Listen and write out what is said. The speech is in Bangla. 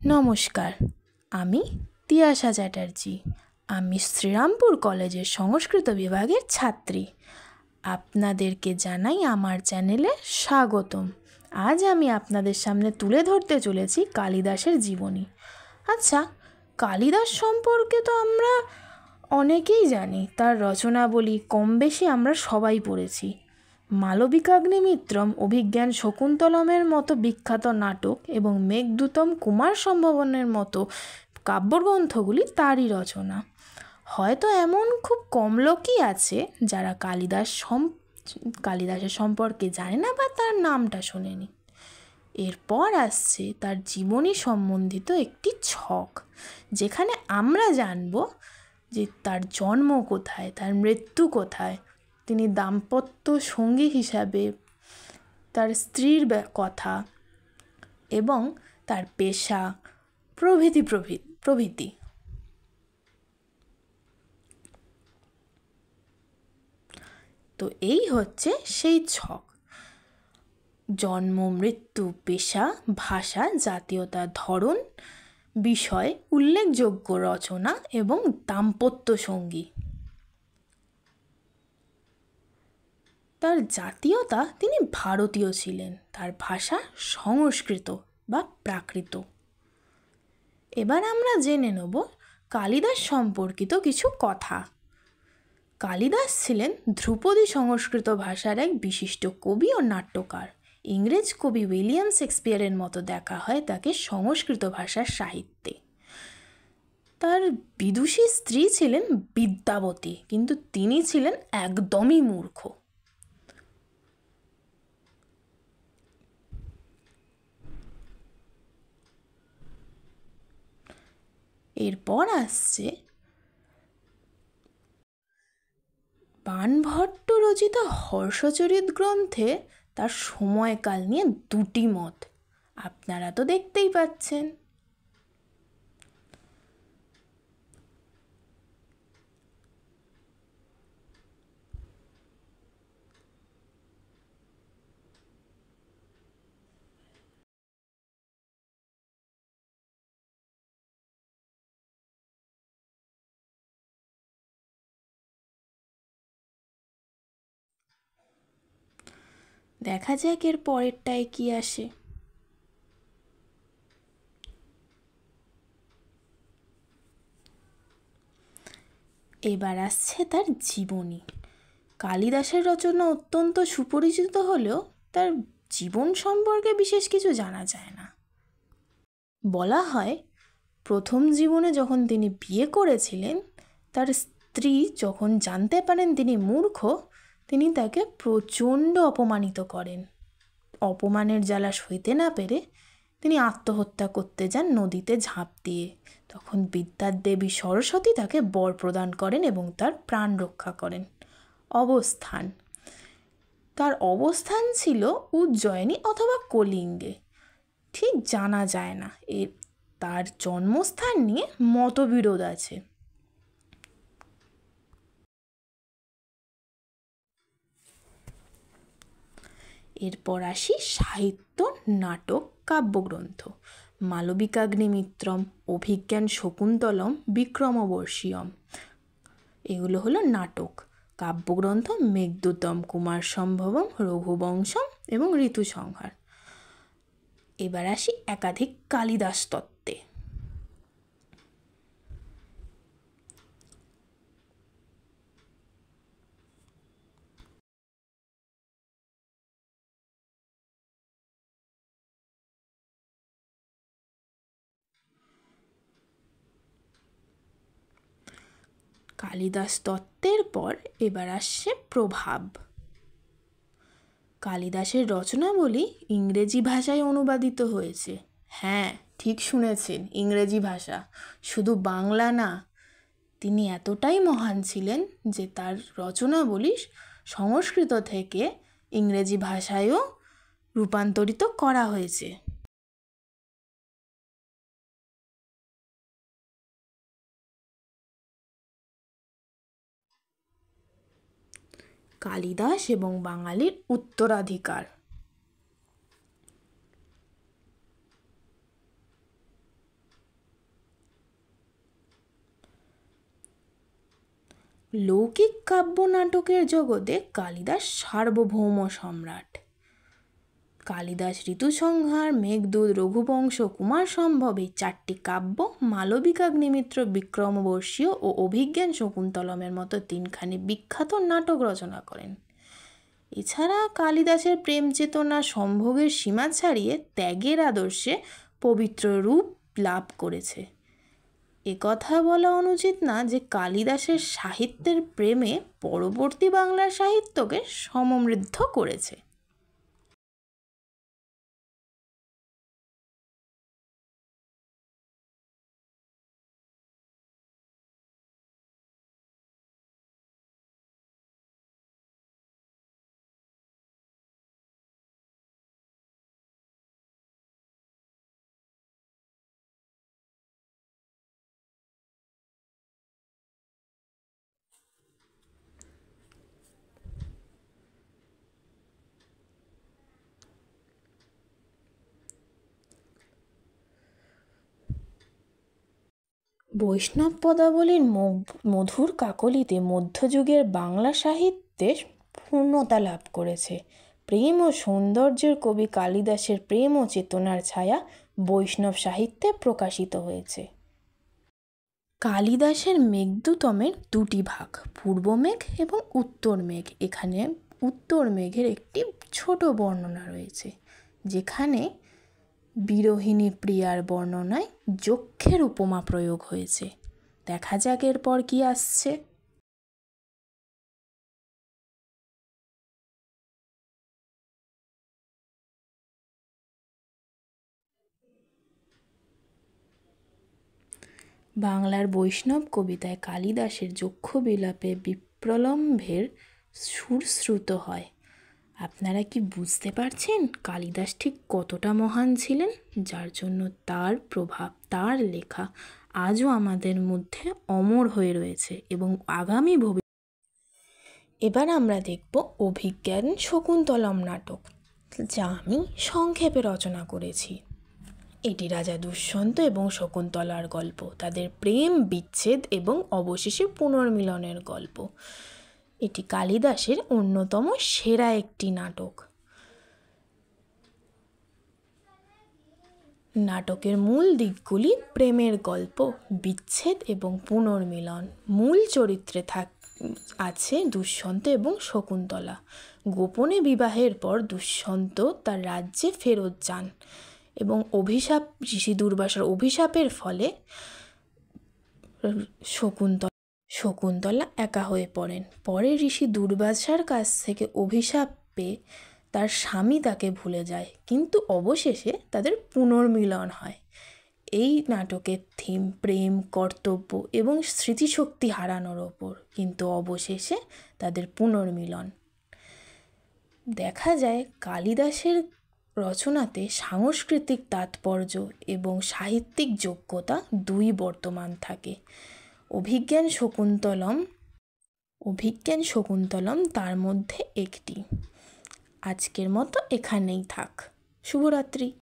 নমস্কার, আমি তিয়াশা চ্যাটার্জি। আমি শ্রীরামপুর কলেজের সংস্কৃত বিভাগের ছাত্রী। আপনাদেরকে জানাই আমার চ্যানেলে স্বাগতম। আজ আমি আপনাদের সামনে তুলে ধরতে চলেছি কালিদাসের জীবনী। আচ্ছা, কালিদাস সম্পর্কে তো আমরা অনেকেই জানি, তার রচনাবলী কম বেশি আমরা সবাই পড়েছি। মালবিকাগ্নিমিত্রম, অভিজ্ঞান শকুন্তলমের মতো বিখ্যাত নাটক এবং মেঘদূতম কুমার সম্ভবনের মতো কাব্যগ্রন্থগুলি তারই রচনা। হয়তো এমন খুব কম লোকই আছে যারা কালিদাসের সম্পর্কে জানে না বা তার নামটা শোনেনি। এরপর আসছে তার জীবনী সম্বন্ধিত একটি ছক, যেখানে আমরা জানব যে তার জন্ম কোথায়, তার মৃত্যু কোথায়, তিনি দাম্পত্য সঙ্গী হিসাবে তার স্ত্রীর কথা এবং তার পেশা প্রভৃতি। তো এই হচ্ছে সেই ছক: জন্ম, মৃত্যু, পেশা, ভাষা, জাতীয়তা, ধরন, বিষয়, উল্লেখযোগ্য রচনা এবং দাম্পত্য সঙ্গী। তার জাতীয়তা, তিনি ভারতীয় ছিলেন। তার ভাষা সংস্কৃত বা প্রাকৃত। এবার আমরা জেনে নেব কালিদাস সম্পর্কিত কিছু কথা। কালিদাস ছিলেন ধ্রুপদী সংস্কৃত ভাষার এক বিশিষ্ট কবি ও নাট্যকার। ইংরেজ কবি উইলিয়াম শেক্সপিয়ারের মতো দেখা হয় তাকে সংস্কৃত ভাষার সাহিত্যে। তার বিদুষী স্ত্রী ছিলেন বিদ্যাবতী, কিন্তু তিনি ছিলেন একদমই মূর্খ। এরপর আসছে বাণভট্ট রচিত হর্ষচরিত গ্রন্থে তার সময়কাল নিয়ে দুটি মত। আপনারা তো দেখতেই পাচ্ছেন। দেখা যাক এর পরেরটায় কি আসে। এবার আসছে তার জীবনী। কালিদাসের রচনা অত্যন্ত সুপরিচিত হলেও তার জীবন সম্পর্কে বিশেষ কিছু জানা যায় না। বলা হয়, প্রথম জীবনে যখন তিনি বিয়ে করেছিলেন, তার স্ত্রী যখন জানতে পারেন তিনি মূর্খ, তিনি তাকে প্রচণ্ড অপমানিত করেন। অপমানের জ্বালা সইতে না পেরে তিনি আত্মহত্যা করতে যান নদীতে ঝাঁপ দিয়ে। তখন বিদ্যার দেবী সরস্বতী তাকে বর প্রদান করেন এবং তার প্রাণ রক্ষা করেন। তার অবস্থান ছিল উজ্জয়িনী অথবা কলিঙ্গে, ঠিক জানা যায় না। তার জন্মস্থান নিয়ে মতবিরোধ আছে। এরপর আসি সাহিত্য, নাটক, কাব্যগ্রন্থ। মালবিকাগ্নিমিত্রম, অভিজ্ঞান শকুন্তলম, বিক্রমবর্ষীয়ম, এগুলো হলো নাটক। কাব্যগ্রন্থ মেঘদূতম, কুমার সম্ভবম, রঘুবংশম এবং ঋতুসংহার। এবার আসি একাধিক কালিদাস তত্ত্বে। কালিদাস তত্ত্বের পর এবার আসছে প্রভাব। কালিদাসের রচনাবলী ইংরেজি ভাষায় অনুবাদিত হয়েছে। হ্যাঁ, ঠিক শুনেছেন, ইংরেজি ভাষা, শুধু বাংলা না। তিনি এতটাই মহান ছিলেন যে তার রচনাবলী সংস্কৃত থেকে ইংরেজি ভাষায়ও রূপান্তরিত করা হয়েছে। কালিদাস এবং বাঙালির উত্তরাধিকার। লৌকিক কাব্য নাটকের জগতে কালিদাস সার্বভৌম সম্রাট। কালিদাস ঋতুসংহার, মেঘদূত, রঘুবংশ, কুমার সম্ভব এই 4টি কাব্য, মালবিকাগ্নিমিত্র, বিক্রমবর্ষীয় ও অভিজ্ঞান শকুন্তলমের মতো 3খানি বিখ্যাত নাটক রচনা করেন। এছাড়া কালিদাসের প্রেম চেতনা সম্ভোগের সীমা ছাড়িয়ে ত্যাগের আদর্শে পবিত্র রূপ লাভ করেছে। একথা বলা অনুচিত না যে কালিদাসের সাহিত্যের প্রেমে পরবর্তী বাংলার সাহিত্যকে সমৃদ্ধ করেছে। বৈষ্ণব পদাবলীর মধুর কাকলিতে মধ্যযুগের বাংলা সাহিত্যের পূর্ণতা লাভ করেছে। প্রেম ও সৌন্দর্যের কবি কালিদাসের প্রেম ও চেতনার ছায়া বৈষ্ণব সাহিত্যে প্রকাশিত হয়েছে। কালিদাসের মেঘদূতমের 2টি ভাগ, পূর্ব মেঘ এবং উত্তর মেঘ। এখানে উত্তর মেঘের একটি ছোট বর্ণনা রয়েছে, যেখানে বিরোহিণী প্রিয়ার বর্ণনায় যক্ষের উপমা প্রয়োগ হয়েছে। দেখা যাক এরপর কি আসছে। বাংলার বৈষ্ণব কবিতায় কালিদাসের যক্ষ বিলাপে বিপ্রলম্ভের সুরশ্রুত হয়। আপনারা কি বুঝতে পারছেন কালিদাস ঠিক কতটা মহান ছিলেন, যার জন্য তার প্রভাব, তার লেখা আজও আমাদের মধ্যে অমর হয়ে রয়েছে এবং আগামী এবার আমরা দেখব অভিজ্ঞান শকুন্তলম নাটক, যা আমি সংক্ষেপে রচনা করেছি। এটি রাজা দুষ্যন্ত এবং শকুন্তলার গল্প, তাদের প্রেম, বিচ্ছেদ এবং অবশেষে পুনর্মিলনের গল্প। এটি কালিদাসের অন্যতম সেরা একটি নাটক। নাটকের মূল দিকগুলি প্রেমের গল্প, বিচ্ছেদ এবং পুনর্মিলন। মূল চরিত্রে আছে দুষ্যন্ত এবং শকুন্তলা। গোপনে বিবাহের পর দুষ্যন্ত তার রাজ্যে ফেরত যান এবং ঋষি দুর্বাসার অভিশাপের ফলে শকুন্তলা একা হয়ে পড়েন। পরে ঋষি দুর্বাসার কাছ থেকে অভিশাপ পেয়ে তার স্বামী তাকে ভুলে যায়, কিন্তু অবশেষে তাদের পুনর্মিলন হয়। এই নাটকের থিম প্রেম, কর্তব্য এবং স্মৃতিশক্তি হারানোর ওপর, কিন্তু অবশেষে তাদের পুনর্মিলন। দেখা যায় কালিদাসের রচনাতে সাংস্কৃতিক তাৎপর্য এবং সাহিত্যিক যোগ্যতা দুই বর্তমান থাকে। অভিজ্ঞান শকুন্তলম তার মধ্যে একটি। আজকের মতো এখানেই থাক। শুভরাত্রি।